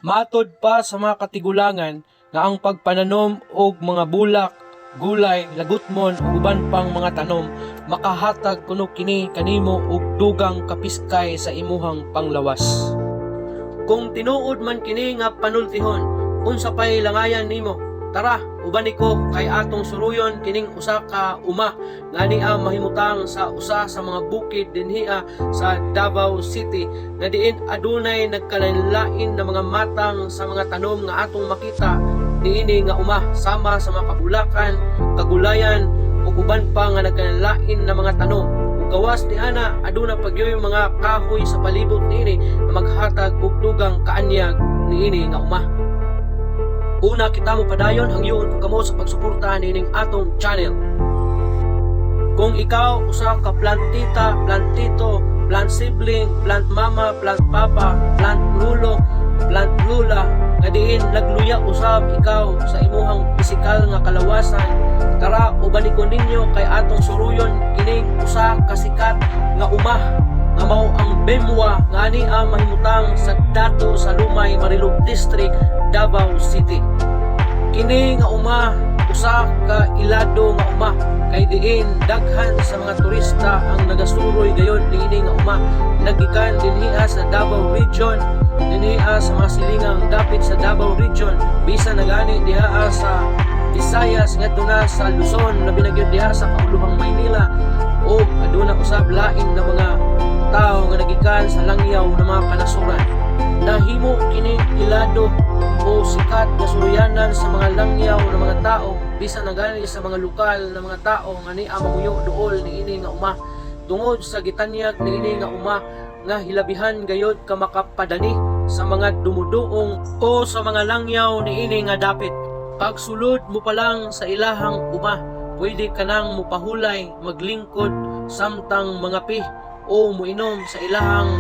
Matod pa sa mga katigulangan nga ang pagpananom og mga bulak, gulay, lagutmon ug uban pang mga tanom makahatag kuno kini kanimo og dugang kapiskay sa imuhang panglawas. Kung tinuod man kini nga panultihon, unsa pay langayan nimo? Tara, uban ko kay atong suruyon kining usa ka uma nga niya mahimutang sa usa sa mga bukid dinhiya sa Davao City nga diin adunay nagkalain-lain na mga matang sa mga tanom nga atong makita diini nga uma sama sa mga kabulakan, kagulayan ug uban pa nga nagkalain na mga tanom. Ug gawas ni ana aduna pagyoy mga kahoy sa palibot niini nga maghatag og dugang kaanyag niini nga uma. Una, kita mo padayon ang iyon kamo sa pagsuporta nining atong channel. Kung ikaw usa ka plantita, plantito, plant sibling, plant mama, plant papa, plant lulo, plant lula, nga diin nagluya usab ikaw sa imuhang pisikal nga kalawasan, tara ubanikon ninyo kay atong suruyon kining usa ka sikat nga uma nga mao ang Bemwa nga ani ang mahimutang sa Dato sa Lumay, Marilog District, Davao City. Kini nga uma usa ka ilado nga uma kay diin daghan sa mga turista ang nagasuroy gayon diini nga uma nagikan dinhiya sa Davao Region, dinhiya sa mga silingang dapit sa Davao Region, bisan nagani diha sa Visayas ngadto na sa Luzon, labi na gyud diha sa kauluhang Maynila, o aduna usab laing na mga tao nga nagikan sa langyaw na mga kanasuran. Nahimo kining ilado o sikat nga suryanan sa mga langyaw na mga tao bisan nagani sa mga lokal na mga tao nga ni mamuyo duol niini nga uma tungod sa gitanyag niini nga uma nga hilabihan gayod ka makapadani sa mga dumuduong o sa mga langyaw niini nga dapit. Pagsulod mo pa lang sa ilahang uma, pwede ka nang mupahulay, maglingkod samtang mangapi o muinom sa ilahang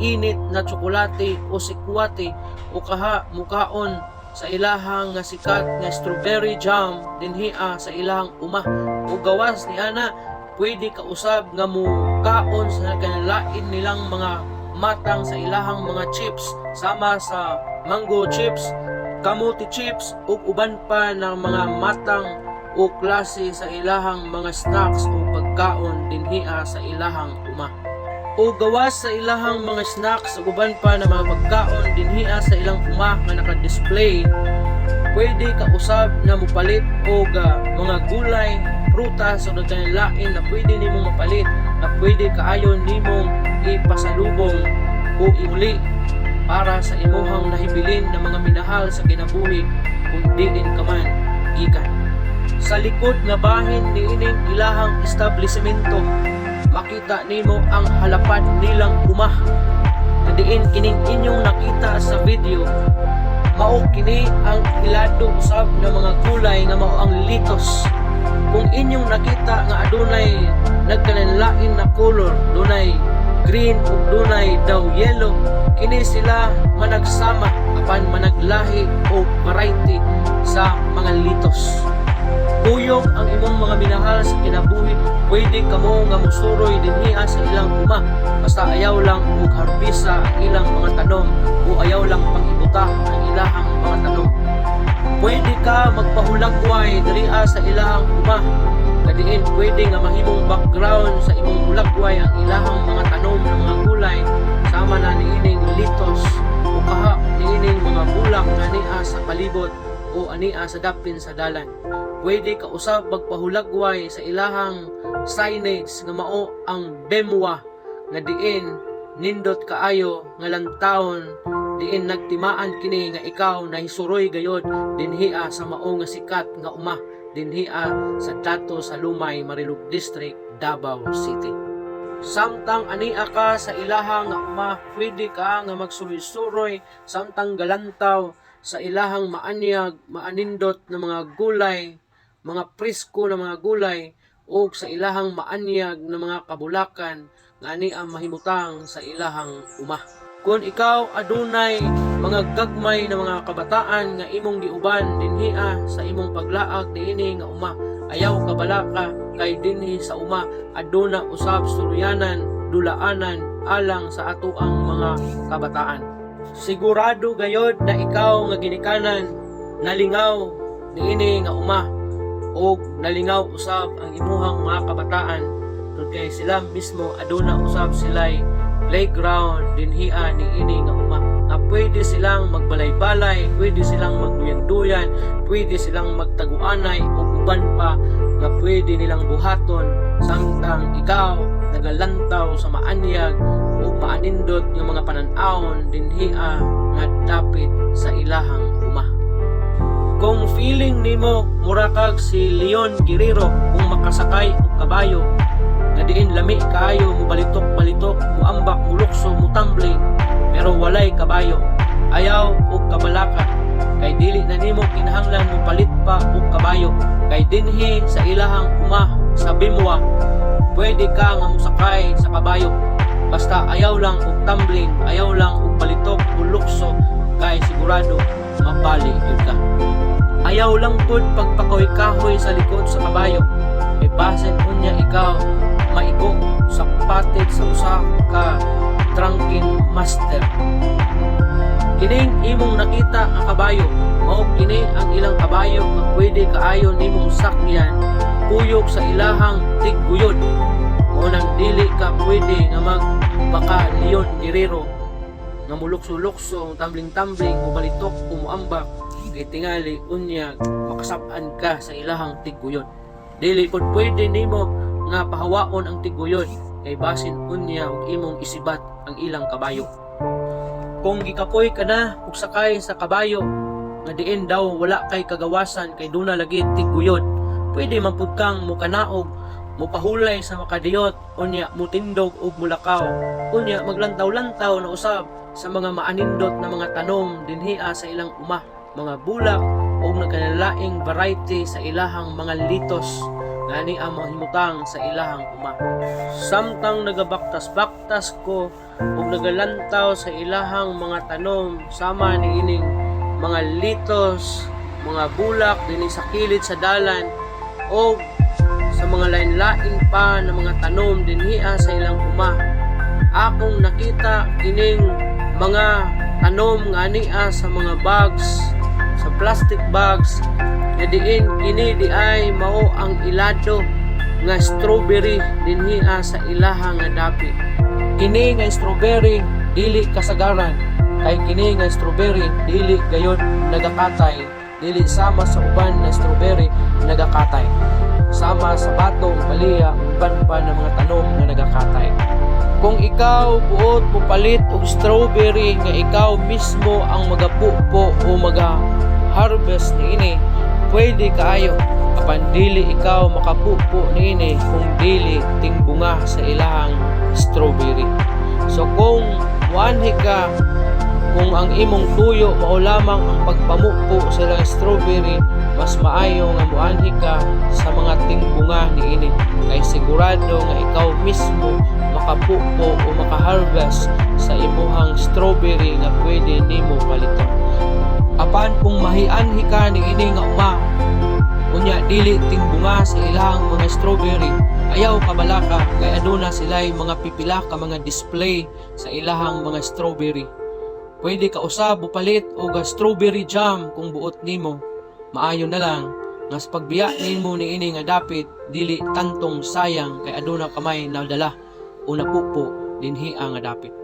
init na tsokolate o sikwate o kaha mukaon sa ilahang nga sikat nga strawberry jam dinhiya sa ilahang uma. O gawas ni ana pwede ka usab nga mukaon sa kanalain nilang mga matang sa ilahang mga chips sama sa mango chips, kamuti chips ug uban pa ng mga matang o klase sa ilahang mga snacks o pagkaon dinhiya sa ilahang uma. O gawas sa ilahang mga snacks ug uban pa na mga pagkaon dinhiya sa ilang uma nga naka-display, pwede ka usab na mupalit og mga gulay, prutas o nagkalain na pwede nimong mapalit na pwede kaayon nimong ipasalubong o iuli para sa imuhang nahibilin na mga minahal sa kinabuhi kung diin ka man gikan. Sa likod nga bahin niining ilahang establishmento, makita nimo ang halapad nilang uma na diin kining inyong nakita sa video. Mao kini ang ilado usab ng mga gulay nga mao ang litos. Kung inyong nakita nga adunay nagkanalain na color, dunay green ug dunay daw yellow, kini sila managsama apan managlahi o variety sa mga litos. Kuyog ang imong mga minahal sa kinabuhi, pwede kamo nga musuroy dinhiya sa ilang uma basta ayaw lang og harbisa ang ilang mga tanom o ayaw lang pangibuta ang ilahang mga tanom. Pwede ka magpahulagway diriha sa ilahang uma kadiin pwede nga mahimong background sa imong hulagway ang ilahang mga tanom ng mga gulay sama na niining litos o kaha niining mga bulak na niya sa palibot o ania sa dapin sa dalan. Pwede ka usab magpahulagway sa ilahang signage nga mao ang Bemwa nga diin nindot kaayo nga lantawon diin nagtimaan kini nga ikaw nahisuroy gayod dinhiya sa mao nga sikat nga uma dinhiya sa Dato sa Lumay, Marilog District, Davao City. Samtang ania ka sa ilahang nga uma, pwede ka nga magsuroy-suroy samtang galantaw sa ilahang maanyag, maanindot na mga gulay, mga presko na mga gulay o sa ilahang maanyag na mga kabulakan nga ani ang mahimutang sa ilahang uma. Kung ikaw adunay mga gagmay na mga kabataan nga imong giuban dinhiya sa imong paglaag niini nga uma, ayaw kabalaka kay dinhi sa uma aduna usab suryanan, dulaanan alang sa atoang mga kabataan. Sigurado gayod na ikaw nga ginikanan nalingaw niini nga uma o nalingaw usab ang imuhang mga kabataan tungod kay sila mismo aduna usab sila'y playground dinhian niini nga uma na pwede silang magbalay-balay, pwede silang magduyan-duyan, pwede silang magtaguanay o uban pa nga pwede nilang buhaton samtang ikaw nagalantaw sa maanyag o maanindot yung mga pananawon dinhia nga dapit sa ilahang uma. Kung feeling nimo mura kag si Leon Guerrero kung makasakay og kabayo nga diin lami kaayo mo balitok-balitok, mo ambak, mo lukso, mo tumbling pero walay kabayo, ayaw og kabalaka kay dili na nimo kinahanglan mo palit pa og kabayo kay dinhi sa ilahang uma sa Bimwa pwede ka nga musakay sa kabayo basta ayaw lang og tumbling, ayaw lang og balitok o lukso kay sigurado mabali yun ka. Ayaw lang pud pagpakoy-kahoy sa likod sa kabayo kay basin unya ikaw maigo sa patid sa usa ka drunken master. Kining imong nakita nga kabayo mao kini ang ilang kabayo nga pwede kaayo nimong sakyan kuyog sa ilahang tigguyod. Mao nang dili ka pwede nga magbaka Leon Guerrero nga mulukso-lukso, tumbling-tumbling, mubalitok o muambak kay tingali unya makasab-an ka sa ilahang tigguyod. Dili pud pwede nimo nga pahawaon ang tigguyod kay basin unya og imong isibat ang ilang kabayo. Kung gikapoy ka na ug sakay sa kabayo nga diin daw wala kay kagawasan kay duna lagi tigguyod, pwede man pud kang mukanaog, mupahulay sa makadiyot, unya mutindog og mulakaw, unya maglantaw-lantaw na usab sa mga maanindot na mga tanom dinhiya sa ilang uma, mga bulak o nagkanalaing variety sa ilahang mga litos ngani ang mahimutang sa ilahang uma. Samtang nagabaktas-baktas ko ug nagalantaw sa ilahang mga tanom sama ni ining mga litos, mga bulak dinhi sa kilid sa dalan o sa mga lain-lain pa na mga tanom dinhiya sa ilang uma. Akong nakita kining mga tanom ngani sa mga bags, sa plastic bags nga diin kini di ay mao ang ilado nga strawberry dinhiya sa ilahang nga dapit. Kini nga strawberry dili kasagaran kay kini nga strawberry dili gayud nagakatay, dili sama sa uban na strawberry nagakatay, sama sa batong paliya uban pa ng mga tanom nga nagakatay. Kung ikaw buot mo palit og strawberry nga ikaw mismo ang magapupo o maga-harvest niini, pwede kaayo apan dili ikaw makapupo niini kung dili tingbunga sa ilahang strawberry. So kung muanhi ka kung ang imong tuyo mao lamang ang pagpamupo sa ilang strawberry, mas maayo nga muanhi ka sa mga tingbunga niini kay sigurado nga ikaw mismo makapupo o makaharvest sa imuhang strawberry nga pwede nimo paliton. Apan kung mahianhi ka niini nga uma unya dili tingbunga sa ilang mga strawberry, ayaw kabalaka kay aduna sila'y mga pipila ka mga display sa ilahang mga strawberry. Pwede ka usab bupalit og strawberry jam kung buot nimo. Maayo na lang nga sa pagbiya nimo niini nga dapit dili tantong sayang kay aduna kamay nadala o napupo dinhiya nga dapit.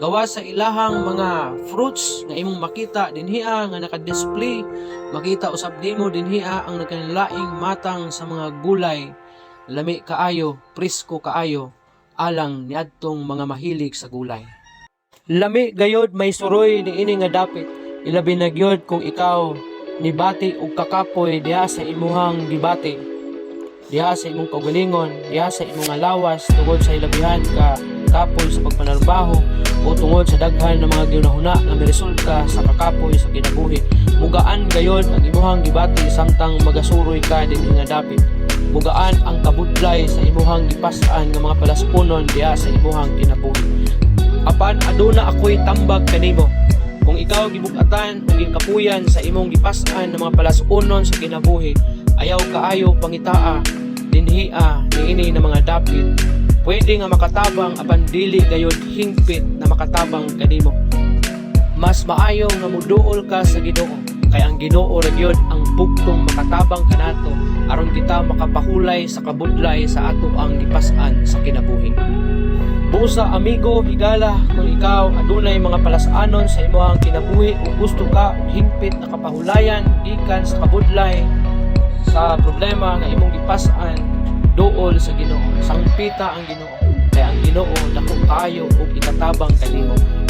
Gawa sa ilahang mga fruits nga imong makita dinhiya nga naka-display, makita usab nimo dinhiya ang nagkanlaing matang sa mga gulay, lami kaayo, presko kaayo, alang niadtong mga mahilig sa gulay. Lami gayod may suroy niini nga dapit, ilabi na gyud kung ikaw nibati og kakapoy diha sa imuhang gibati, diha sa imong kaugalingon, diha sa imong lawas tungod sa ilabihan ka kapoy sa pagpanarbaho o tungod sa daghan ng mga ginahuna nga miresulta sa kakapoy sa kinabuhi. Mugaan gayod ang imuhang gibati samtang magasuroy ka dinhi nga dapit. Mugaan ang kabudlay sa imuhang gipas-an nga mga palaspunon diha sa imuhang kinabuhi. Apan aduna ako'y tambag kanimo. Kung ikaw gibug-atan o gikapuyan sa imong gipas-an ng mga palasunon sa kinabuhi, ayaw kaayo pangitaa dinhiya niini na mga dapit. Pwede nga makatabang apan dili gayud hingpit na makatabang kanimo. Mas maayo nga muduol ka sa Ginoo, kay ang Ginoo ra gyud ang bugtong makatabang kanato aron kita makapahulay sa kabudlay sa ato ang gipas-an sa kinabuhi. Busa amigo, higala kung ikaw adunay mga palasanon sa imong kinabuhi o gusto ka og hingpit na kapahulayan gikan sa kabudlay sa problema nga imong gipas-an, duol sa Ginoo. Sangpita ang Ginoo, kay ang Ginoo dako kaayo ug ikatabang kanimo.